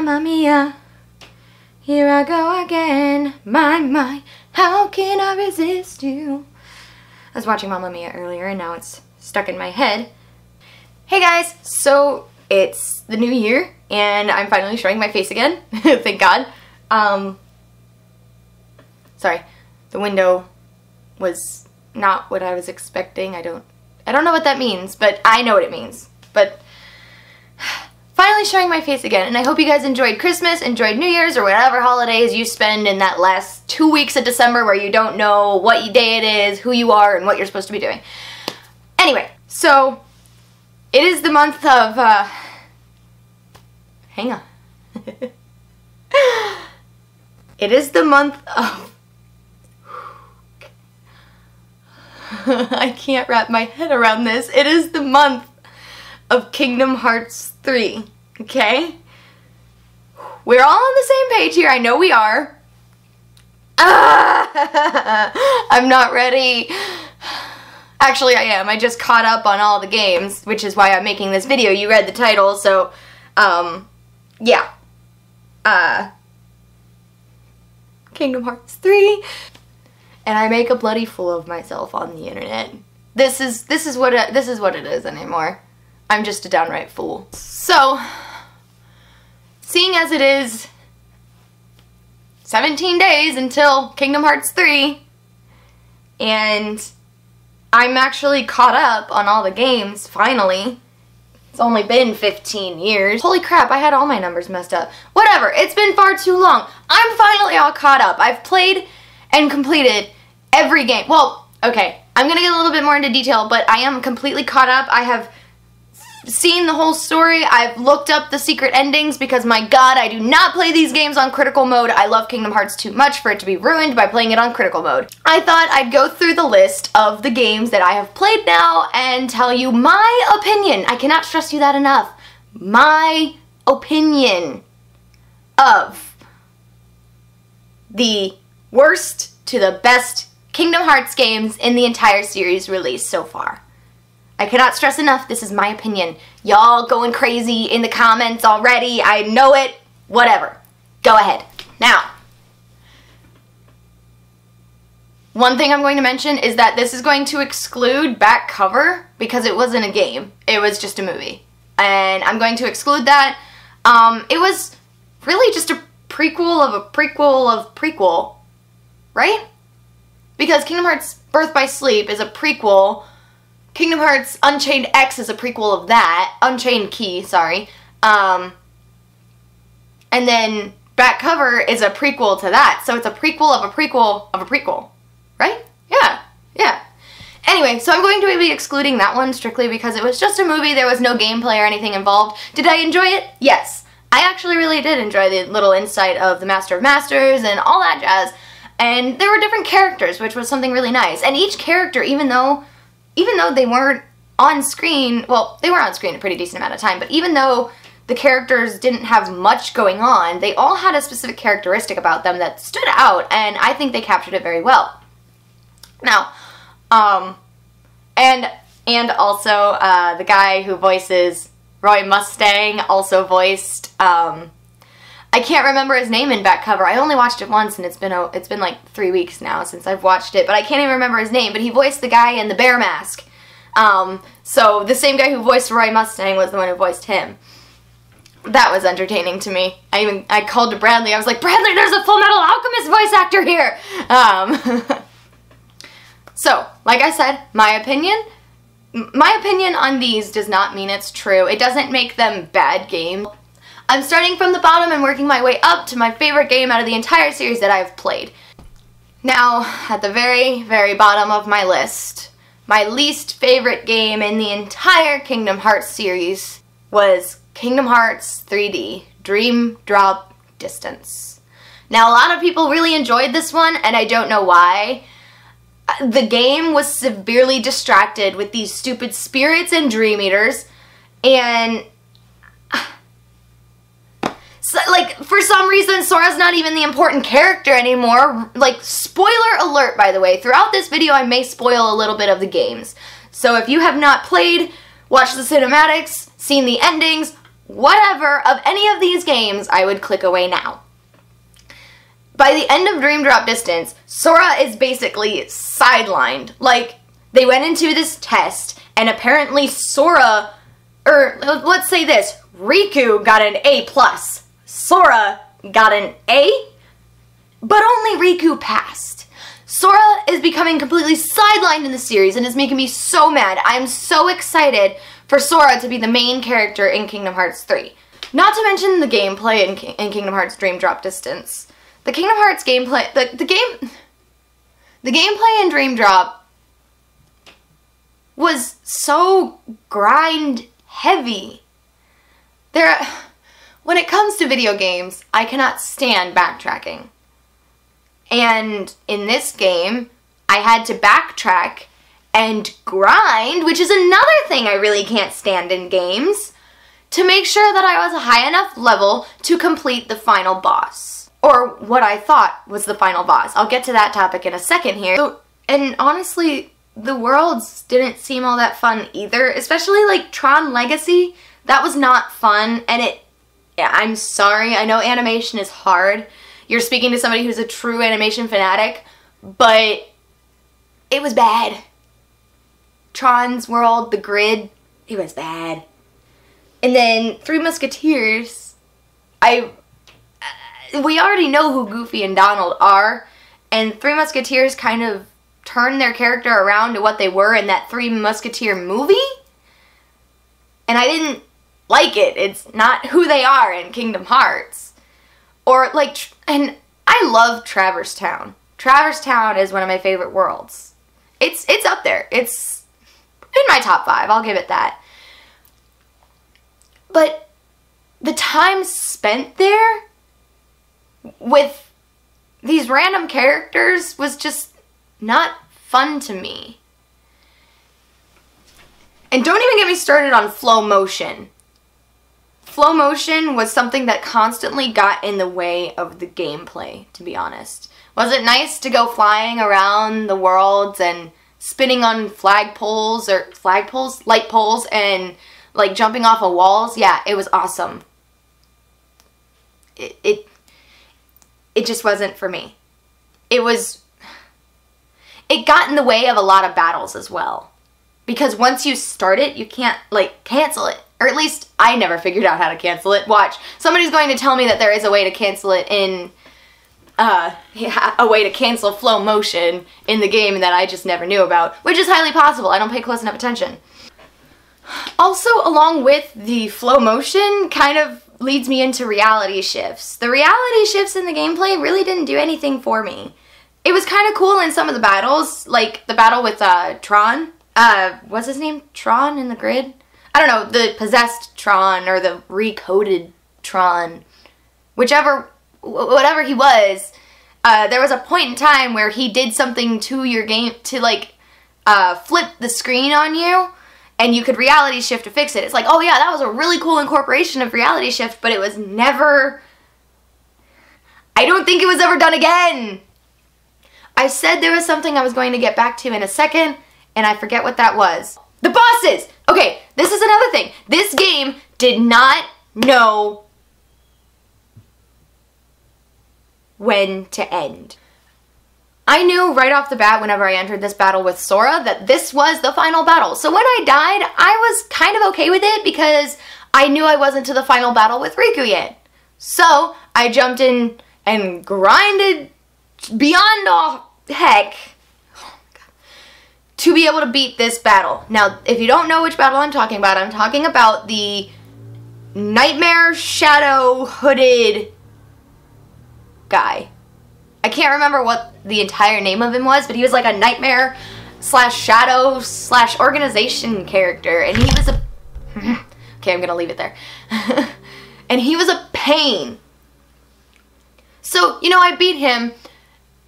Mamma mia, here I go again. My, how can I resist you? I was watching Mamma Mia earlier and now it's stuck in my head. Hey guys, so it's the new year and I'm finally showing my face again. Thank God. Sorry, the window was not what I was expecting. I don't know what that means, but I know what it means. But finally showing my face again, and I hope you guys enjoyed Christmas, enjoyed New Year's, or whatever holidays you spend in that last 2 weeks of December where you don't know what day it is, who you are, and what you're supposed to be doing. Anyway, so it is the month of, hang on. It is the month of, I can't wrap my head around this. It is the month of Kingdom Hearts 3, okay? We're all on the same page here, I know we are. I'm not ready. Actually, I am. I just caught up on all the games, which is why I'm making this video. You read the title, so, yeah. Kingdom Hearts 3. And I make a bloody fool of myself on the internet. This is what it is anymore. I'm just a downright fool. So, seeing as it is 17 days until Kingdom Hearts 3, and I'm actually caught up on all the games, finally. It's only been 15 years. Holy crap, I had all my numbers messed up. Whatever, it's been far too long. I'm finally all caught up. I've played and completed every game. Well, okay, I'm gonna get a little bit more into detail, but I am completely caught up. I have seen the whole story. I've looked up the secret endings because, my God, I do not play these games on critical mode. I love Kingdom Hearts too much for it to be ruined by playing it on critical mode. I thought I'd go through the list of the games that I have played now and tell you my opinion. I cannot stress you that enough. My opinion of the worst to the best Kingdom Hearts games in the entire series released so far. I cannot stress enough, this is my opinion. Y'all going crazy in the comments already, I know it, whatever. Go ahead. Now, one thing I'm going to mention is that this is going to exclude back cover because it wasn't a game. It was just a movie. And I'm going to exclude that. It was really just a prequel of a prequel of prequel, right? Because Kingdom Hearts Birth by Sleep is a prequel. Kingdom Hearts Unchained X is a prequel of that. Unchained Key, sorry. And then back cover is a prequel to that. So it's a prequel of a prequel of a prequel. Right? Yeah. Yeah. Anyway, so I'm going to be excluding that one strictly because it was just a movie. There was no gameplay or anything involved. Did I enjoy it? Yes. I actually really did enjoy the little insight of the Master of Masters and all that jazz. And there were different characters, which was something really nice. And each character, even though they weren't on screen, well, they were on screen a pretty decent amount of time, but even though the characters didn't have much going on, they all had a specific characteristic about them that stood out, and I think they captured it very well. Now, and also, the guy who voices Roy Mustang also voiced, I can't remember his name in back cover. I only watched it once and it's been like 3 weeks now since I've watched it, but I can't even remember his name, but he voiced the guy in the bear mask. So the same guy who voiced Roy Mustang was the one who voiced him. That was entertaining to me. I called to Bradley. I was like, Bradley, there's a Full Metal Alchemist voice actor here! So, like I said, my opinion on these does not mean it's true. It doesn't make them bad games. I'm starting from the bottom and working my way up to my favorite game out of the entire series that I've played. Now, at the very, very bottom of my list, my least favorite game in the entire Kingdom Hearts series was Kingdom Hearts 3D, Dream Drop Distance. Now, a lot of people really enjoyed this one, and I don't know why. The game was severely distracted with these stupid spirits and dream eaters, and so, like, for some reason, Sora's not even the important character anymore. Like, spoiler alert, by the way. Throughout this video, I may spoil a little bit of the games. So if you have not played, watched the cinematics, seen the endings, whatever of any of these games, I would click away now. By the end of Dream Drop Distance, Sora is basically sidelined. Like, they went into this test, and apparently Sora, or let's say this, Riku got an A+. Sora got an A, but only Riku passed. Sora is becoming completely sidelined in the series and is making me so mad. I am so excited for Sora to be the main character in Kingdom Hearts 3. Not to mention the gameplay in Kingdom Hearts Dream Drop Distance. The Kingdom Hearts gameplay, the gameplay in Dream Drop was so grind heavy. When it comes to video games, I cannot stand backtracking. And in this game, I had to backtrack and grind, which is another thing I really can't stand in games, to make sure that I was a high enough level to complete the final boss. Or what I thought was the final boss. I'll get to that topic in a second here. So, and honestly, the worlds didn't seem all that fun either, especially like Tron Legacy. That was not fun, and yeah, I'm sorry, I know animation is hard. You're speaking to somebody who's a true animation fanatic, but it was bad. Tron's world, the grid, it was bad. And then Three Musketeers, we already know who Goofy and Donald are, and Three Musketeers kind of turned their character around to what they were in that Three Musketeer movie, and I didn't like it. It's not who they are in Kingdom Hearts. Or like, and I love Traverse Town. Traverse Town is one of my favorite worlds. It's up there. It's in my top 5, I'll give it that. But the time spent there with these random characters was just not fun to me. And don't even get me started on flow motion. Flow motion was something that constantly got in the way of the gameplay, to be honest. Was it nice to go flying around the worlds and spinning on light poles, and like jumping off of walls? Yeah, it was awesome. It just wasn't for me. It got in the way of a lot of battles as well. Because once you start it, you can't, like, cancel it. Or at least, I never figured out how to cancel it. Watch. Somebody's going to tell me that there is a way to cancel it in, a way to cancel flow motion in the game that I just never knew about. Which is highly possible. I don't pay close enough attention. Also, along with the flow motion, kind of leads me into reality shifts. The reality shifts in the gameplay really didn't do anything for me. It was kind of cool in some of the battles, like the battle with Tron. What's his name? Tron in the grid? I don't know, the possessed Tron or the recoded Tron. Whatever he was, there was a point in time where he did something to your game to like flip the screen on you, and you could reality shift to fix it. It's like, oh yeah, that was a really cool incorporation of reality shift, but it was never, I don't think it was ever done again. I said there was something I was going to get back to in a second, and I forget what that was. The bosses! Okay, this is another thing. This game did not know when to end. I knew right off the bat whenever I entered this battle with Sora that this was the final battle. So when I died, I was kind of okay with it because I knew I wasn't to the final battle with Riku yet. So I jumped in and grinded beyond all heck to be able to beat this battle. Now, if you don't know which battle I'm talking about the Nightmare Shadow Hooded guy. I can't remember what the entire name of him was, but he was like a nightmare slash shadow slash organization character, and he was a okay, I'm gonna leave it there. And he was a pain. So, you know, I beat him,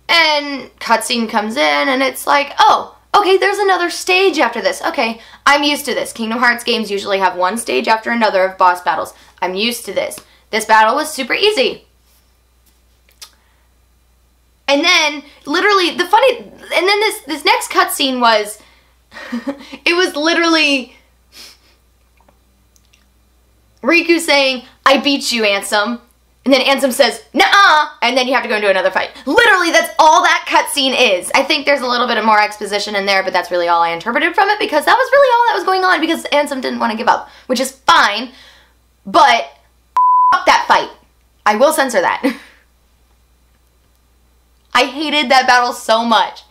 and cutscene comes in, and it's like, oh, okay, there's another stage after this. Okay, I'm used to this. Kingdom Hearts games usually have one stage after another of boss battles. I'm used to this. This battle was super easy. And then, literally, and then this next cutscene was, it was literally Riku saying, "I beat you, Ansem." And then Ansem says, "Nuh-uh," and then you have to go into another fight. Literally, that's all that cutscene is. I think there's a little bit of more exposition in there, but that's really all I interpreted from it, because that was really all that was going on, because Ansem didn't want to give up, which is fine, but fuck that fight. I will censor that. I hated that battle so much.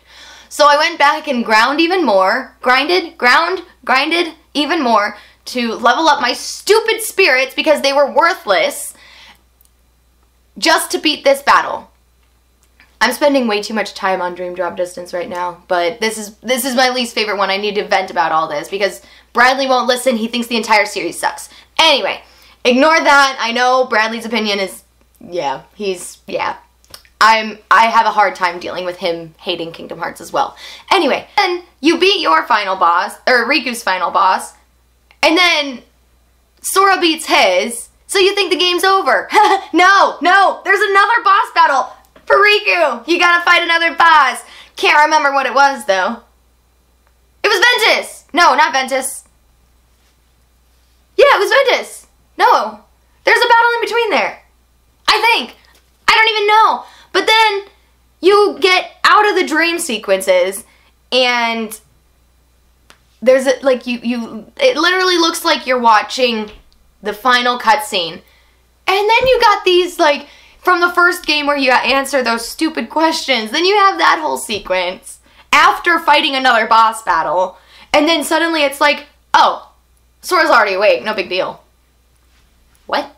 So I went back and grinded even more to level up my stupid spirits because they were worthless just to beat this battle. I'm spending way too much time on Dream Drop Distance right now, but this is my least favorite one. I need to vent about all this because Bradley won't listen. He thinks the entire series sucks. Anyway, ignore that. I know Bradley's opinion is, I have a hard time dealing with him hating Kingdom Hearts as well. Anyway, then you beat your final boss, or Riku's final boss, and then Sora beats his, so you think the game's over. No, there's another boss battle for Riku. You gotta fight another boss. Can't remember what it was, though. It was Ventus. No, not Ventus. Yeah, it was Ventus. No, there's a battle in between there. I think. I don't even know. But then you get out of the dream sequences and there's it literally looks like you're watching the final cutscene. And then you got these, like, from the first game where you answer those stupid questions. Then you have that whole sequence after fighting another boss battle. And then suddenly it's like, oh, Sora's already awake, no big deal. What?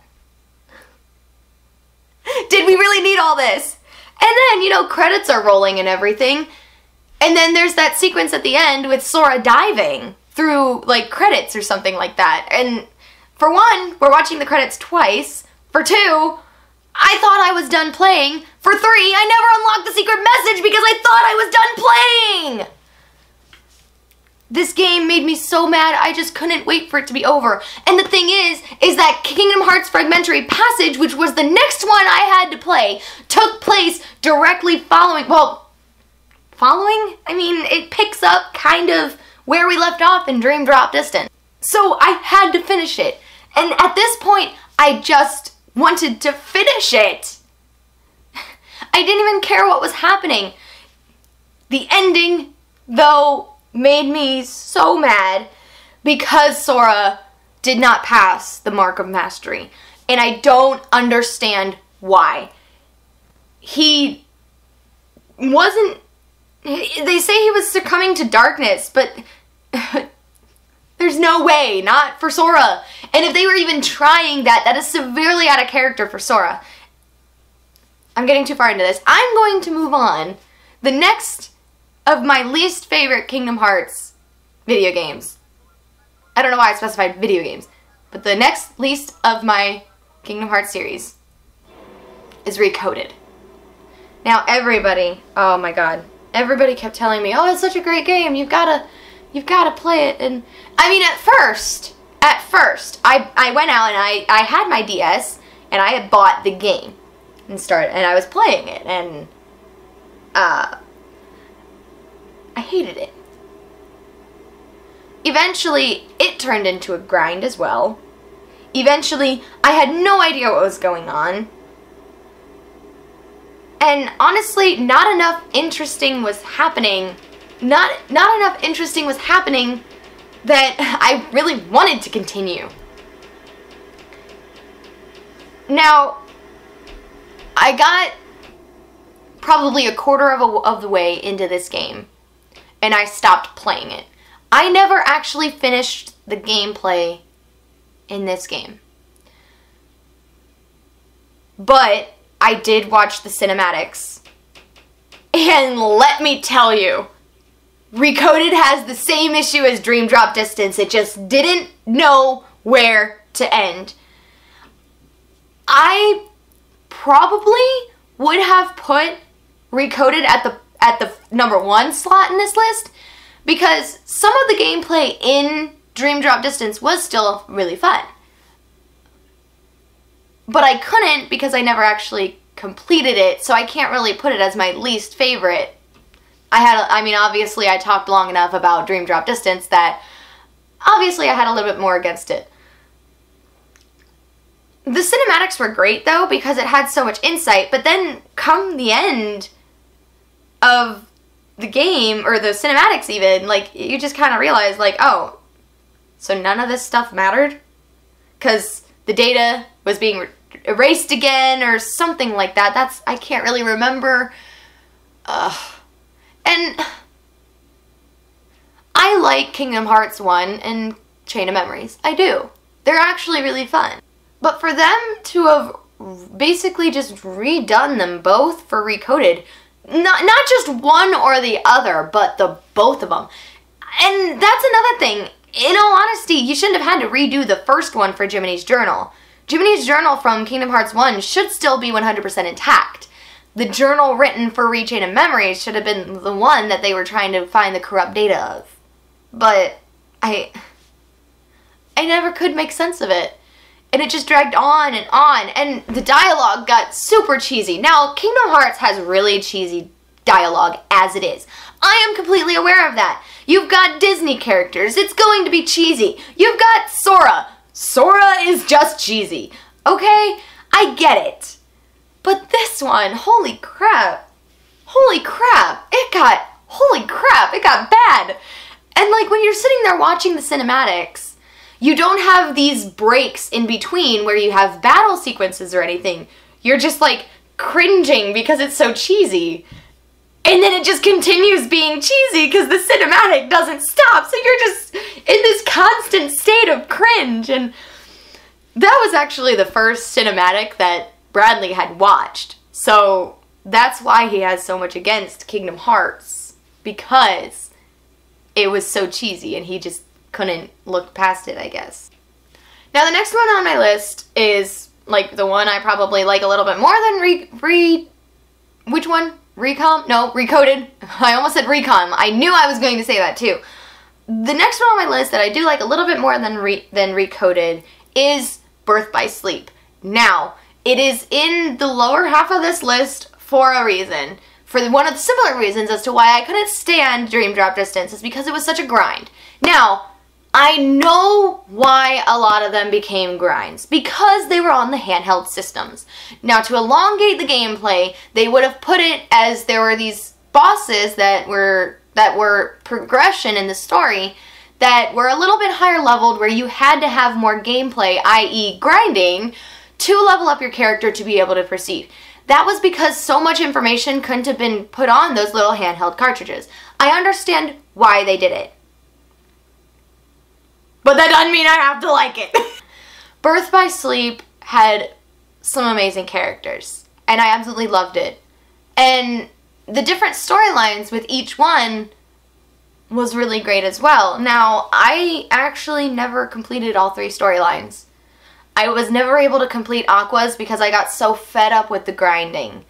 Did we really need all this? And then, you know, credits are rolling and everything. And then there's that sequence at the end with Sora diving through, like, credits or something like that. And for one, we're watching the credits twice. For two, I thought I was done playing. For three, I never unlocked the secret message because I thought I was done playing. This game made me so mad, I just couldn't wait for it to be over. And the thing is that Kingdom Hearts Fragmentary Passage, which was the next one I had to play, took place directly following, I mean, it picks up kind of where we left off in Dream Drop Distance. So I had to finish it. And at this point, I just wanted to finish it. I didn't even care what was happening. The ending, though, made me so mad because Sora did not pass the Mark of Mastery. And I don't understand why. He wasn't... They say he was succumbing to darkness, but there's no way, not for Sora. And if they were even trying that, that is severely out of character for Sora. I'm getting too far into this. I'm going to move on. The next of my least favorite Kingdom Hearts video games. I don't know why I specified video games, but the next least of my Kingdom Hearts series is Recoded. Now everybody, oh my god, everybody kept telling me, oh, it's such a great game, you've gotta play it. And I mean, at first, I went out and I had my DS and I had bought the game and I was playing it, and I hated it. Eventually, it turned into a grind as well. Eventually, I had no idea what was going on. And honestly, not enough interesting was happening. Not enough interesting was happening that I really wanted to continue. Now, I got probably a quarter of the way into this game, and I stopped playing it. I never actually finished the gameplay in this game. But I did watch the cinematics. And let me tell you, Recoded has the same issue as Dream Drop Distance. It just didn't know where to end. I probably would have put Recoded at the #1 slot in this list because some of the gameplay in Dream Drop Distance was still really fun. But I couldn't because I never actually completed it, so I can't really put it as my least favorite. Obviously I talked long enough about Dream Drop Distance that obviously I had a little bit more against it. The cinematics were great though because it had so much insight, but then come the end of the game, or the cinematics even, like, you just kind of realize, like, oh, so none of this stuff mattered? Because the data was being erased again or something like that. I can't really remember. And I like Kingdom Hearts 1 and Chain of Memories. I do. They're actually really fun. But for them to have basically just redone them both for Recoded, not just one or the other, but the both of them. And that's another thing. In all honesty, you shouldn't have had to redo the first one for Jiminy's Journal. Jiminy's Journal from Kingdom Hearts 1 should still be 100% intact. The journal written for Rechain of Memories should have been the one that they were trying to find the corrupt data of. But I never could make sense of it. And it just dragged on, and the dialogue got super cheesy. Now, Kingdom Hearts has really cheesy dialogue as it is. I am completely aware of that. You've got Disney characters. It's going to be cheesy. You've got Sora. Sora is just cheesy. Okay? I get it. But this one, holy crap. Holy crap. It got bad. And like when you're sitting there watching the cinematics, you don't have these breaks in between where you have battle sequences or anything. You're just like cringing because it's so cheesy. And then it just continues being cheesy because the cinematic doesn't stop. So you're just in this constant state of cringe. And that was actually the first cinematic that Bradley had watched. So that's why he has so much against Kingdom Hearts. Because it was so cheesy and he just couldn't look past it, I guess. Now the next one on my list is like the one I probably like a little bit more than which one? Recom? No, Recoded. I almost said Recon. I knew I was going to say that too. The next one on my list that I do like a little bit more than Recoded is Birth by Sleep. Now, it is in the lower half of this list for a reason. For one of the similar reasons as to why I couldn't stand Dream Drop Distance is because it was such a grind. Now, I know why a lot of them became grinds, because they were on the handheld systems. Now, to elongate the gameplay, they would have put it as there were these bosses that were progression in the story that were a little bit higher leveled, where you had to have more gameplay, i.e. grinding, to level up your character to be able to proceed. That was because so much information couldn't have been put on those little handheld cartridges. I understand why they did it. But that doesn't mean I have to like it. Birth by Sleep had some amazing characters, and I absolutely loved it. And the different storylines with each one was really great as well. Now, I actually never completed all 3 storylines. I was never able to complete Aqua's because I got so fed up with the grinding.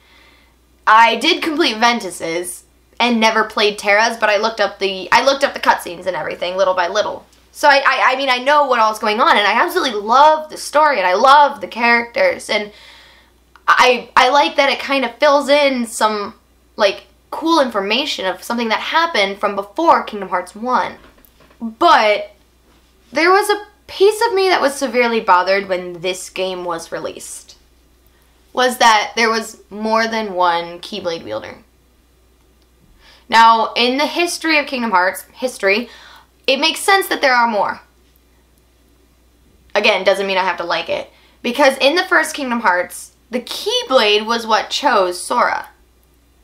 I did complete Ventus's and never played Terra's, but I looked up the cutscenes and everything little by little. So I mean, I know what all's going on, and I absolutely love the story, and I love the characters, and I like that it kind of fills in some, like, cool information of something that happened from before Kingdom Hearts 1. But there was a piece of me that was severely bothered when this game was released. Was that there was more than one Keyblade wielder. Now, in the history of Kingdom Hearts, it makes sense that there are more. Again, doesn't mean I have to like it. Because in the first Kingdom Hearts, the Keyblade was what chose Sora.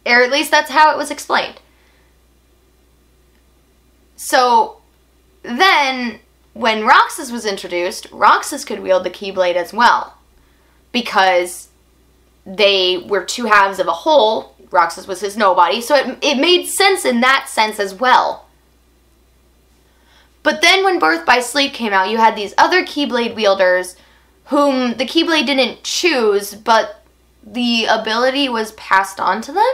Or at least that's how it was explained. So, then, when Roxas was introduced, Roxas could wield the Keyblade as well. Because they were 2 halves of a whole. Roxas was his nobody. So it made sense in that sense as well. But then when Birth by Sleep came out, you had these other Keyblade wielders whom the Keyblade didn't choose, but the ability was passed on to them?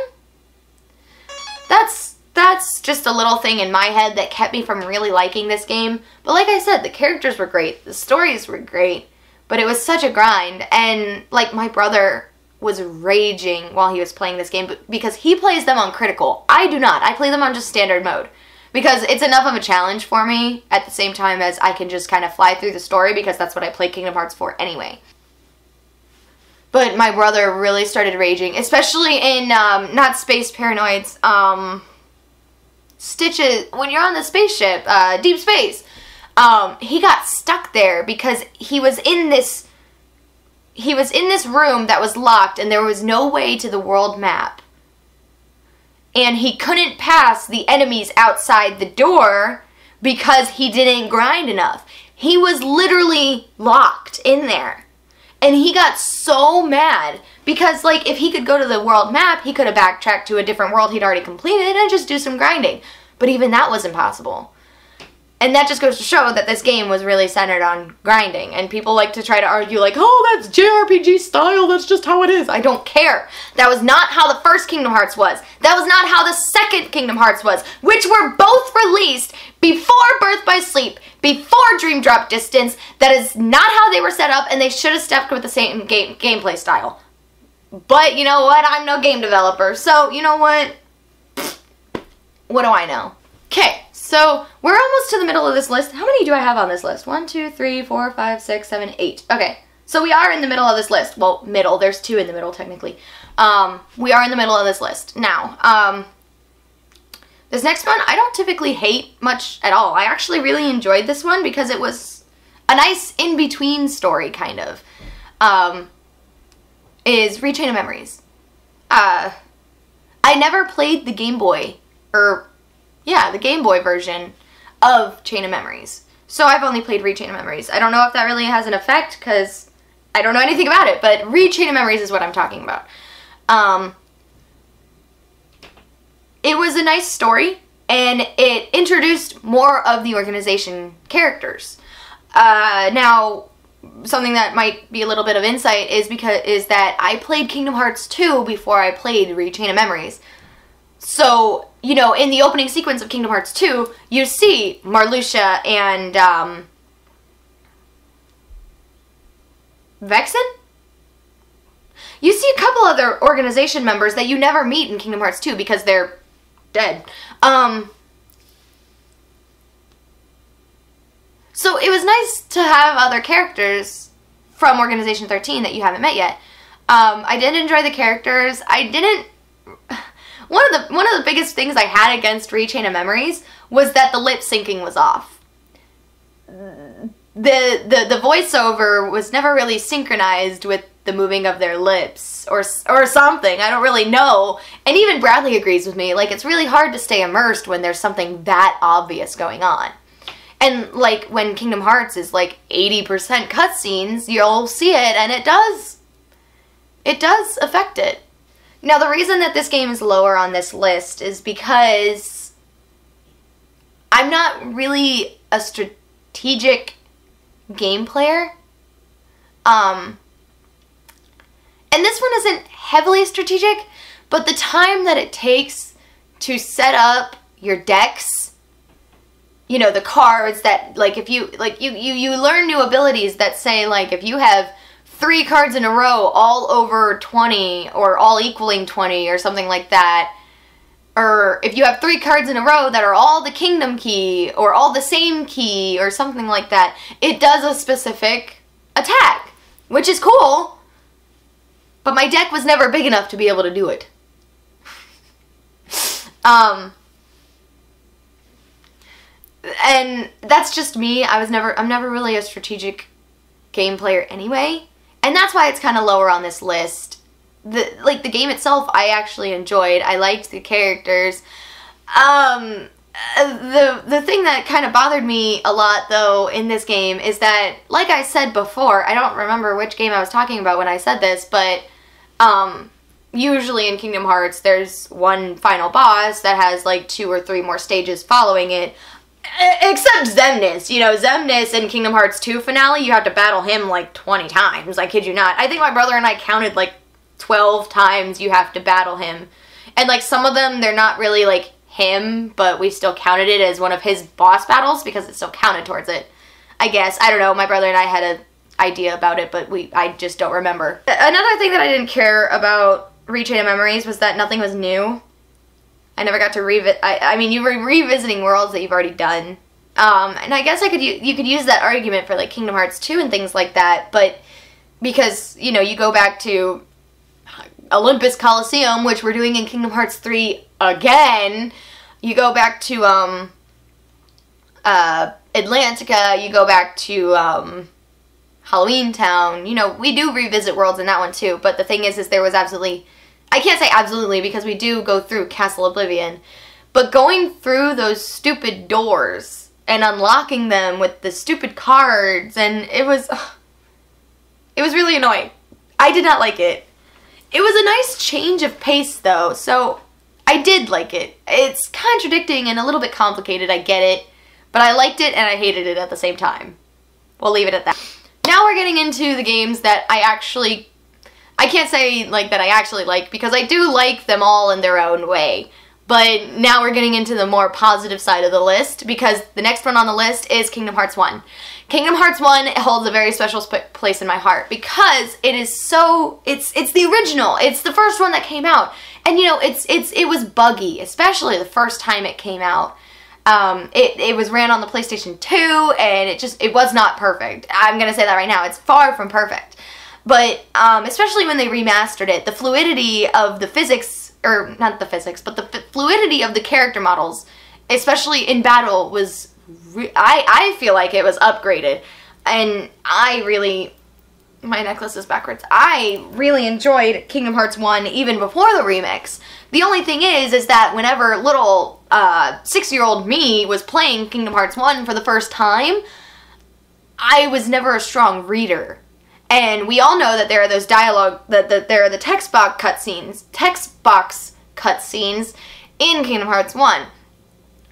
That's just a little thing in my head that kept me from really liking this game. But like I said, the characters were great, the stories were great, but it was such a grind. And like my brother was raging while he was playing this game because he plays them on critical. I do not. I play them on just standard mode. Because it's enough of a challenge for me at the same time as I can just kind of fly through the story because that's what I play Kingdom Hearts for anyway. But my brother really started raging, especially in, not Space Paranoids, Stitches, when you're on the spaceship, Deep Space. He got stuck there because he was in this room that was locked and there was no way to the world map. And he couldn't pass the enemies outside the door because he didn't grind enough. He was literally locked in there. And he got so mad because, like, if he could go to the world map, he could have backtracked to a different world he'd already completed and just do some grinding. But even that was impossible. And that just goes to show that this game was really centered on grinding. And people like to try to argue like, oh, that's JRPG style, that's just how it is. I don't care. That was not how the first Kingdom Hearts was. That was not how the second Kingdom Hearts was, which were both released before Birth by Sleep, before Dream Drop Distance. That is not how they were set up, and they should have stuck with the same gameplay style. But you know what? I'm no game developer, so you know what? What do I know? Okay, so we're almost to the middle of this list. How many do I have on this list? 1, 2, 3, 4, 5, 6, 7, 8. Okay, so we are in the middle of this list. Well, middle. There's 2 in the middle, technically. We are in the middle of this list. Now, this next one, I don't typically hate much at all. I actually really enjoyed this one because it was a nice in-between story, kind of. Is Rechain of Memories. I never played the Game Boy, the Game Boy version of Chain of Memories. So I've only played Rechain of Memories. I don't know if that really has an effect because I don't know anything about it, but Rechain of Memories is what I'm talking about. It was a nice story, and it introduced more of the organization characters. Now, something that might be a little bit of insight is that I played Kingdom Hearts 2 before I played Rechain of Memories. So, you know, in the opening sequence of Kingdom Hearts 2, you see Marluxia and, Vexen? You see a couple other organization members that you never meet in Kingdom Hearts 2 because they're dead. So it was nice to have other characters from Organization 13 that you haven't met yet. I did enjoy the characters. One of the biggest things I had against Rechain of Memories was that the lip syncing was off. The voiceover was never really synchronized with the moving of their lips or something. I don't really know. And even Bradley agrees with me. Like, it's really hard to stay immersed when there's something that obvious going on. And like when Kingdom Hearts is like 80% cutscenes, you'll see it and it does affect it. Now, the reason that this game is lower on this list is because I'm not really a strategic game player. And this one isn't heavily strategic, but the time that it takes to set up your decks, you know, the cards that, like, if you, like, you learn new abilities that say, like, if you have 3 cards in a row all over 20 or all equaling 20 or something like that, or if you have 3 cards in a row that are all the kingdom key or all the same key or something like that, it does a specific attack, which is cool, but my deck was never big enough to be able to do it. And that's just me. I'm never really a strategic game player anyway. And that's why it's kind of lower on this list. The game itself, I actually enjoyed. I liked the characters. The thing that kind of bothered me a lot, though, in this game is that, like I said before, I don't remember which game I was talking about when I said this, but usually in Kingdom Hearts, there's one final boss that has like 2 or 3 more stages following it. Except Xemnas. You know, Xemnas in Kingdom Hearts 2 finale, you have to battle him like 20 times. I kid you not. I think my brother and I counted like 12 times you have to battle him. And like some of them, they're not really like him, but we still counted it as one of his boss battles because it still counted towards it. I guess. I don't know. My brother and I had an idea about it, but I just don't remember. Another thing that I didn't care about Rechain of Memories was that nothing was new. I never got to revisit. I mean, you were revisiting worlds that you've already done, and I guess you could use that argument for like Kingdom Hearts 2 and things like that. But because, you know, you go back to Olympus Coliseum, which we're doing in Kingdom Hearts 3 again. You go back to Atlantica, you go back to Halloween Town. You know, we do revisit worlds in that one too, but the thing is there was absolutely, I can't say absolutely because we do go through Castle Oblivion, but going through those stupid doors and unlocking them with the stupid cards, and it was really annoying. I did not like it. It was a nice change of pace though, so I did like it. It's contradicting and a little bit complicated, I get it, but I liked it and I hated it at the same time. We'll leave it at that. Now we're getting into the games that I can't say like that I actually like, because I do like them all in their own way. But now we're getting into the more positive side of the list, because the next one on the list is Kingdom Hearts 1. Kingdom Hearts 1 holds a very special place in my heart because it is so, it's the original. It's the first one that came out. And you know, it was buggy, especially the first time it came out. It was ran on the PlayStation 2 and it was not perfect. I'm going to say that right now. It's far from perfect. But especially when they remastered it, the fluidity of the physics, or not the physics, but the fluidity of the character models, especially in battle, was, I feel like it was upgraded. And I really, my necklace is backwards. I really enjoyed Kingdom Hearts 1 even before the remix. The only thing is that whenever little 6-year-old me was playing Kingdom Hearts 1 for the first time, I was never a strong reader. And we all know that there are those dialogue, that there are the text box cutscenes in Kingdom Hearts 1.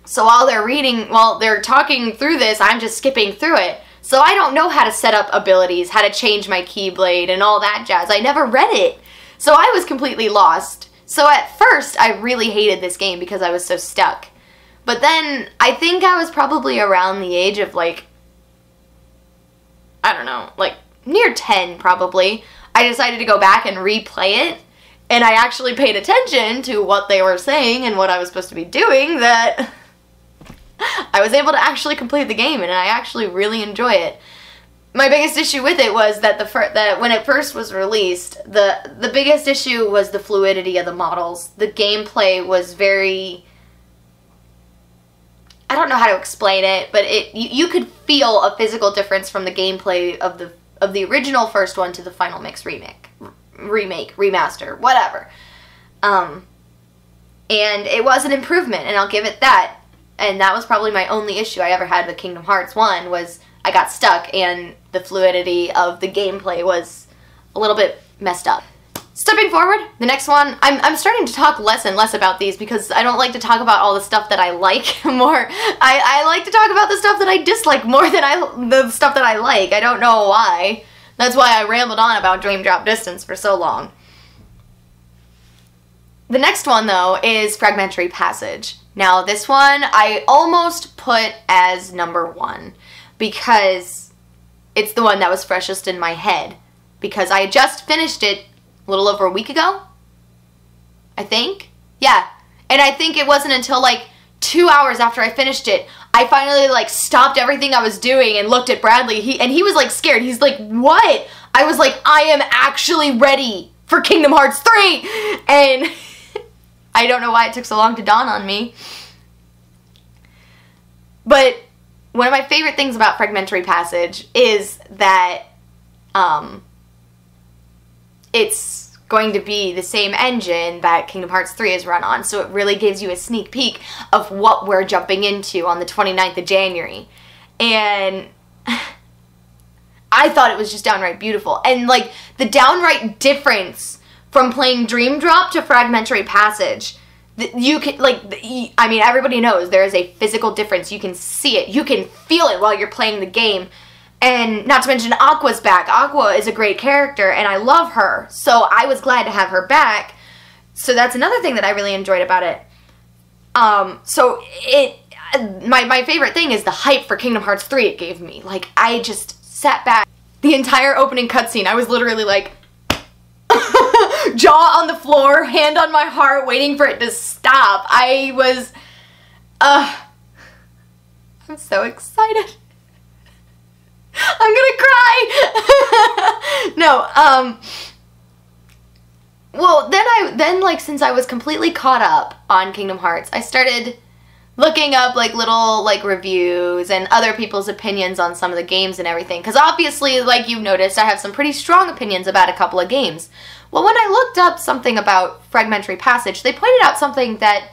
So while they're talking through this, I'm just skipping through it. So I don't know how to set up abilities, how to change my Keyblade and all that jazz. I never read it. So I was completely lost. So at first, I really hated this game because I was so stuck. But then, I think I was probably around the age of like, I don't know, like near 10 probably. I decided to go back and replay it. And I actually paid attention to what they were saying and what I was supposed to be doing, that I was able to actually complete the game, and I actually really enjoy it. My biggest issue with it was that that when it first was released, the biggest issue was the fluidity of the models. The gameplay was very, I don't know how to explain it, but you could feel a physical difference from the gameplay of the original first one to the Final Mix remake, remaster, whatever. And it was an improvement, and I'll give it that. And that was probably my only issue I ever had with Kingdom Hearts 1, was I got stuck and the fluidity of the gameplay was a little bit messed up. Stepping forward, the next one, I'm starting to talk less and less about these because I don't like to talk about all the stuff that I like more. I like to talk about the stuff that I dislike more than the stuff that I like. I don't know why. That's why I rambled on about Dream Drop Distance for so long. The next one, though, is Fragmentary Passage. Now, this one I almost put as number 1 because it's the one that was freshest in my head. Because I just finished it a little over a week ago, I think. Yeah, and I think it wasn't until like 2 hours after I finished it, I finally like stopped everything I was doing and looked at Bradley. He was like scared. He's like, what? I was like, I am actually ready for Kingdom Hearts 3! And I don't know why it took so long to dawn on me. But one of my favorite things about Fragmentary Passage is that it's going to be the same engine that Kingdom Hearts 3 is run on, so it really gives you a sneak peek of what we're jumping into on the 29th of January. And I thought it was just downright beautiful. And like the downright difference from playing Dream Drop to Fragmentary Passage, you can, like, I mean, everybody knows there is a physical difference. You can see it. You can feel it while you're playing the game. And not to mention Aqua's back. Aqua is a great character, and I love her. So I was glad to have her back. So that's another thing that I really enjoyed about it. My favorite thing is the hype for Kingdom Hearts 3 it gave me. Like, I just sat back. The entire opening cutscene, I was literally like, jaw on the floor, hand on my heart, waiting for it to stop. I was, I'm so excited. I'm gonna cry! No, well, then like, since I was completely caught up on Kingdom Hearts, I started looking up, like, little, like, reviews and other people's opinions on some of the games and everything. Because obviously, like you've noticed, I have some pretty strong opinions about a couple of games. Well, when I looked up something about Fragmentary Passage, they pointed out something that,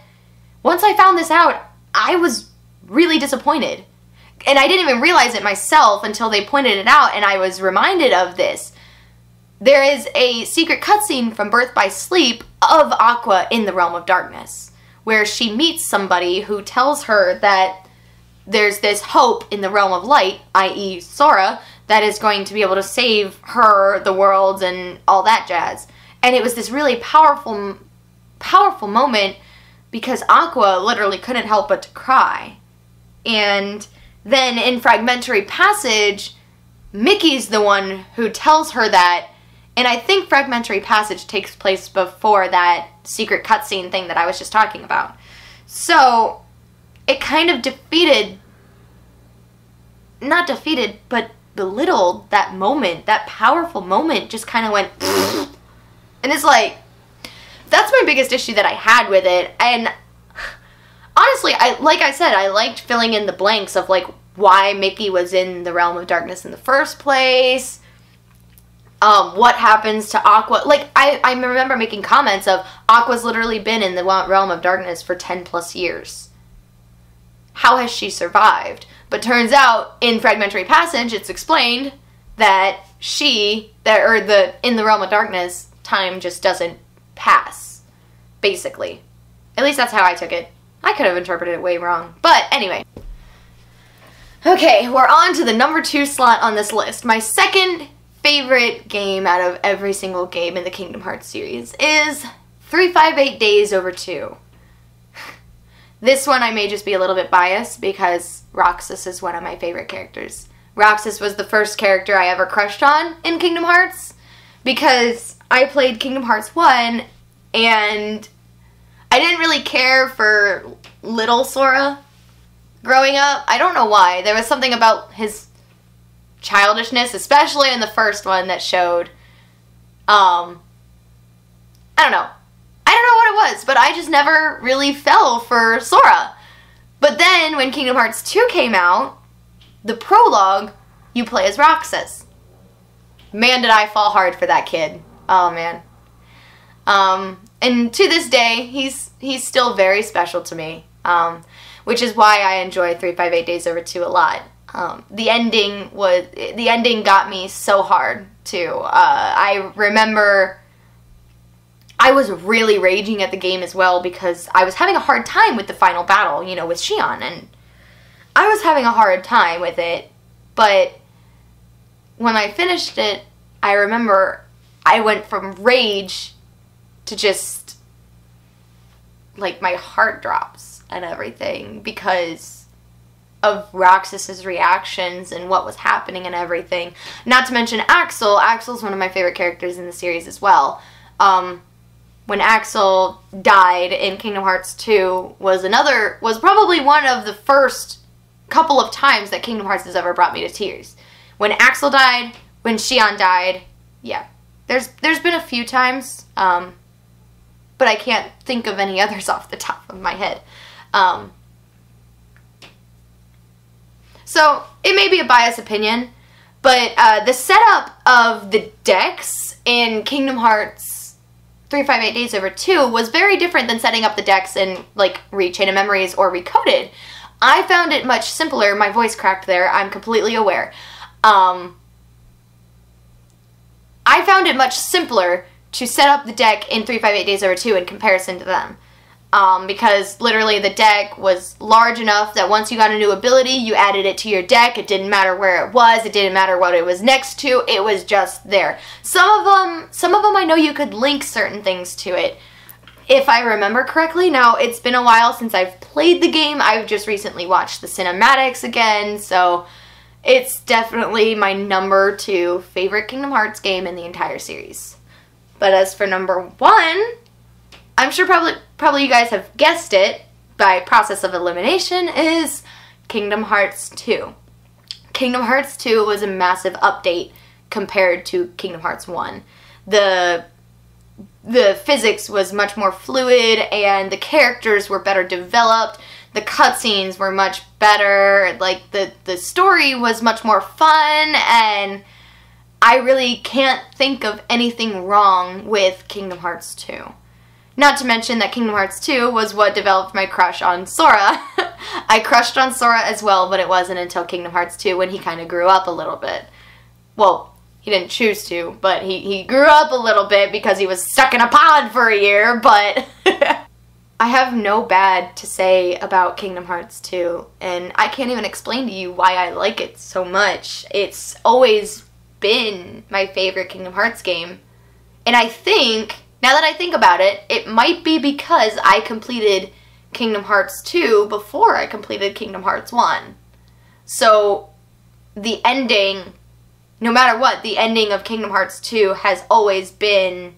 once I found this out, I was really disappointed. And I didn't even realize it myself until they pointed it out, and I was reminded of this. There is a secret cutscene from Birth by Sleep of Aqua in the Realm of Darkness, where she meets somebody who tells her that there's this hope in the Realm of Light, i.e. Sora, that is going to be able to save her, the world, and all that jazz. And it was this really powerful moment, because Aqua literally couldn't help but to cry. And then in Fragmentary Passage, Mickey's the one who tells her that, and I think Fragmentary Passage takes place before that secret cutscene thing that I was just talking about. So, it kind of not defeated, but belittled that moment, that powerful moment just kind of went, and it's like, that's my biggest issue that I had with it. And honestly, like I said, I liked filling in the blanks of, like, why Mickey was in the Realm of Darkness in the first place, what happens to Aqua. Like, I remember making comments of, Aqua's literally been in the Realm of Darkness for 10 plus years. How has she survived? But turns out, in Fragmentary Passage, it's explained that in the Realm of Darkness, time just doesn't pass, basically. At least that's how I took it. I could have interpreted it way wrong. But anyway. Okay, we're on to the number 2 slot on this list. My second favorite game out of every single game in the Kingdom Hearts series is 358 Days Over 2. This one I may just be a little bit biased because Roxas is one of my favorite characters. Roxas was the first character I ever crushed on in Kingdom Hearts because I played Kingdom Hearts 1 and I didn't really care for little Sora growing up. I don't know why. There was something about his childishness, especially in the first one, that showed, I don't know. I don't know what it was, but I just never really fell for Sora. But then, when Kingdom Hearts 2 came out, the prologue, you play as Roxas. Man, did I fall hard for that kid. Oh, man. And to this day, he's still very special to me, which is why I enjoy 358 Days Over 2 a lot. The ending got me so hard, too. I remember I was really raging at the game as well because I was having a hard time with the final battle, you know, with Xion, and I was having a hard time with it, but when I finished it, I remember I went from rage to just, like, my heart drops and everything because of Roxas's reactions and what was happening and everything. Not to mention Axel. Axel's one of my favorite characters in the series as well. When Axel died in Kingdom Hearts 2 was probably one of the first couple of times that Kingdom Hearts has ever brought me to tears. When Axel died, when Xion died, yeah. There's been a few times, but I can't think of any others off the top of my head. So, it may be a biased opinion, but the setup of the decks in Kingdom Hearts 358 Days Over 2 was very different than setting up the decks in, like, Chain of Memories or Recoded. I found it much simpler. My voice cracked there. I'm completely aware. I found it much simpler to set up the deck in 358 Days Over 2 in comparison to them. Because literally the deck was large enough that once you got a new ability, you added it to your deck. It didn't matter where it was. It didn't matter what it was next to. It was just there. Some of them I know you could link certain things to it, if I remember correctly. Now, it's been a while since I've played the game. I've just recently watched the cinematics again, so it's definitely my number 2 favorite Kingdom Hearts game in the entire series. But as for number 1, I'm sure probably you guys have guessed it by process of elimination, is Kingdom Hearts 2. Kingdom Hearts 2 was a massive update compared to Kingdom Hearts 1. The physics was much more fluid, and the characters were better developed. The cutscenes were much better. Like, the story was much more fun, and I really can't think of anything wrong with Kingdom Hearts 2. Not to mention that Kingdom Hearts 2 was what developed my crush on Sora. I crushed on Sora as well, but it wasn't until Kingdom Hearts 2 when he kind of grew up a little bit. Well, he didn't choose to, but he grew up a little bit because he was stuck in a pod for a year, but I have no bad to say about Kingdom Hearts 2, and I can't even explain to you why I like it so much. It's always been my favorite Kingdom Hearts game, and I think, now that I think about it, it might be because I completed Kingdom Hearts 2 before I completed Kingdom Hearts 1. So, the ending, no matter what, the ending of Kingdom Hearts 2 has always been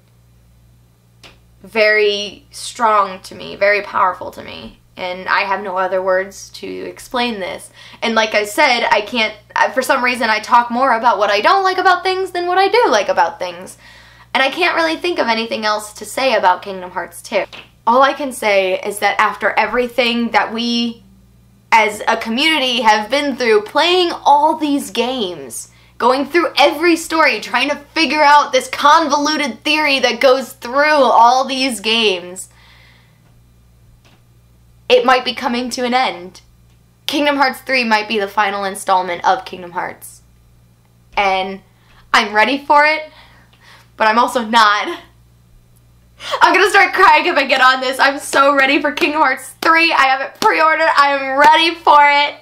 very strong to me, very powerful to me. And I have no other words to explain this. And like I said, I can't, for some reason I talk more about what I don't like about things than what I do like about things. And I can't really think of anything else to say about Kingdom Hearts 2. All I can say is that after everything that we as a community have been through, playing all these games, going through every story, trying to figure out this convoluted theory that goes through all these games, it might be coming to an end. Kingdom Hearts 3 might be the final installment of Kingdom Hearts. And I'm ready for it, but I'm also not. I'm gonna start crying if I get on this. I'm so ready for Kingdom Hearts 3. I have it pre-ordered. I'm ready for it.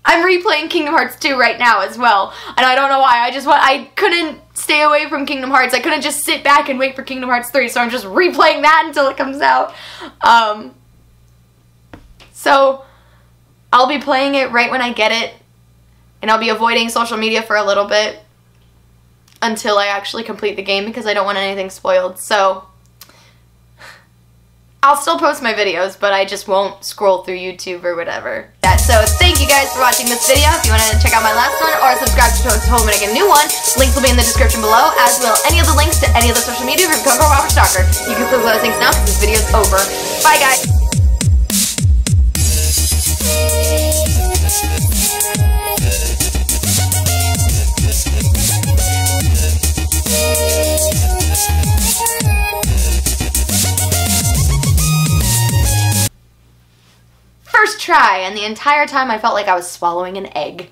I'm replaying Kingdom Hearts 2 right now as well, and I don't know why. I couldn't stay away from Kingdom Hearts. I couldn't just sit back and wait for Kingdom Hearts 3, so I'm just replaying that until it comes out. So I'll be playing it right when I get it, and I'll be avoiding social media for a little bit until I actually complete the game because I don't want anything spoiled. So I'll still post my videos, but I just won't scroll through YouTube or whatever. So thank you guys for watching this video. If you want to check out my last one or subscribe to when I make a new one, links will be in the description below, as will any of the links to any of the social media from Tumblr or Stalker. You can click those things now because this video is over. Bye guys! First try, and the entire time I felt like I was swallowing an egg.